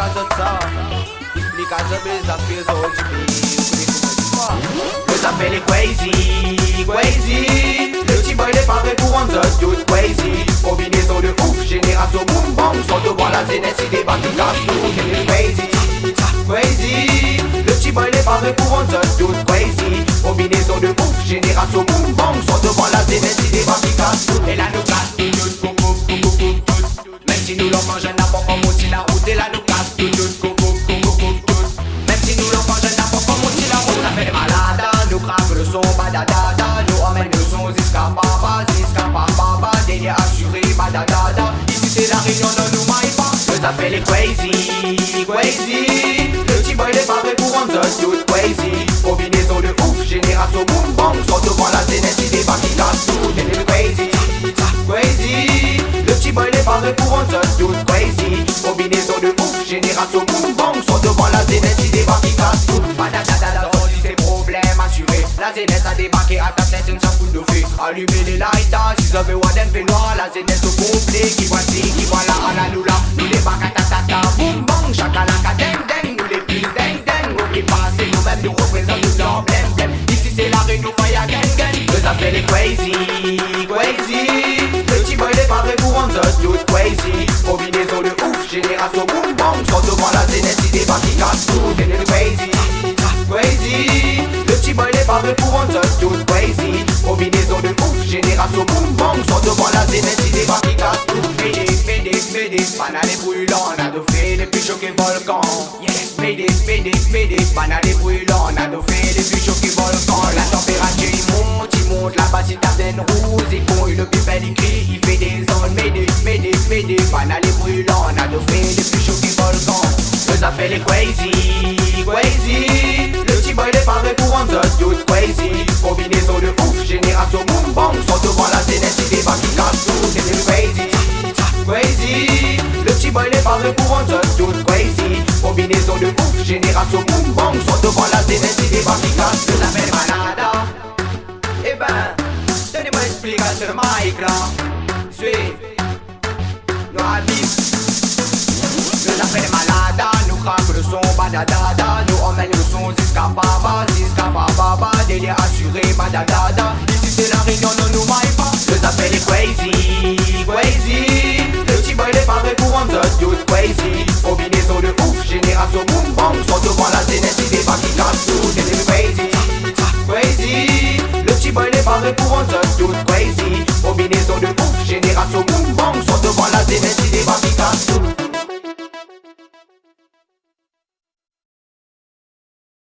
causa de ça. Explica as affaires hoje les affaires les crazy, crazy. Le petit boy n'est pas prêt pour rendre ça tout crazy. Combinaison de ouf, génération boom bang. Sont devant la zénesse, il débat qui casse tout. Crazy, crazy. Le petit boy n'est pas prêt pour rendre ça tout crazy. Combinaison de ouf, génération boom bang. Sont devant la zénesse, il débat qui casse tout. Et là nous casse tout, même si nous l'enfants jeunes n'a pas monté la route. Et là nous casse tout, même si nous l'enfants jeunes n'a pas monté la route. Ça fait des malades, nous craquons le son, badadada. Nous emmène le son, ziska papa, délire assuré, badadada. Ici c'est la réunion, non nous maille pas. Ça fait les crazy, crazy. Le petit boy n'est pas prêt pour rendre ça tout crazy. Combinaison de ouf, génération boom bang. Sont devant la zénesse, il débat qui casse tout. Crazy, crazy. Le petit boy n'est pas prêt pour rendre ça tout crazy. Combinaison de ouf, génération boom bang. Sont devant la zénesse, il débat qui casse tout. Badadada, ses problèmes assurés. La zénesse a débarqué à ta tête, une s'en fout de fait. Allumer les lighters, si ça veut Waden fait noir. La zénesse au complet, qui voici, qui voilà, à la noula. Nous débarquons à ta tata, boum bang, chakalaka, deng deng. Nous les plus deng deng, n'oublie pas, c'est nous-mêmes, nous représentons l'emblème blème. Ici c'est la réunion, fire gang gang. Nous appelle les crazy, crazy. Le petit boy n'est pas prêt pour rendre ça tout crazy. Combinaison de ouf, génération boom bang. Sont devant la zénesse, il débat qui casse tout. Crazy, crazy. Le petit boy n'est pas prêt pour rendre ça tout crazy. Combinaison de ouf, génération boom bang. Sont devant la zénesse, il débat qui casse tout. Médé, banane brûlant. On a de fait les plus choqués volcans. Yes, médé, banane brûlant. On a de fait les plus choqués volcans. La température il monte, la basse il tape d'un rouge. Il conduit le pipel, il crie, il fait des ondes. Médé, banane brûlant. On a de fait les plus choqués volcans. Ça fait les crazy, crazy. Le petit boy n'est pas prêt pour rendre ça tout crazy. Combinaison de ouf, génération boom bang. Sont devant la zénesse, il débat qui casse tout. Crazy, crazy. Le petit boy n'est pas prêt pour rendre ça tout crazy. Combinaison de ouf, génération boom bang. Sont devant la zénesse, il débat qui casse tout. Ça fait les malades. Eh ben, donnez-moi l'explication de Mike là. Suis, nous habite. Nous appelle les malades, nous craquons le son, badadada. Nous emmène le son, ziska papa, délire assuré, badadada. Ici c'est la réunion, non nous maille pas. Nous appelle les crazy,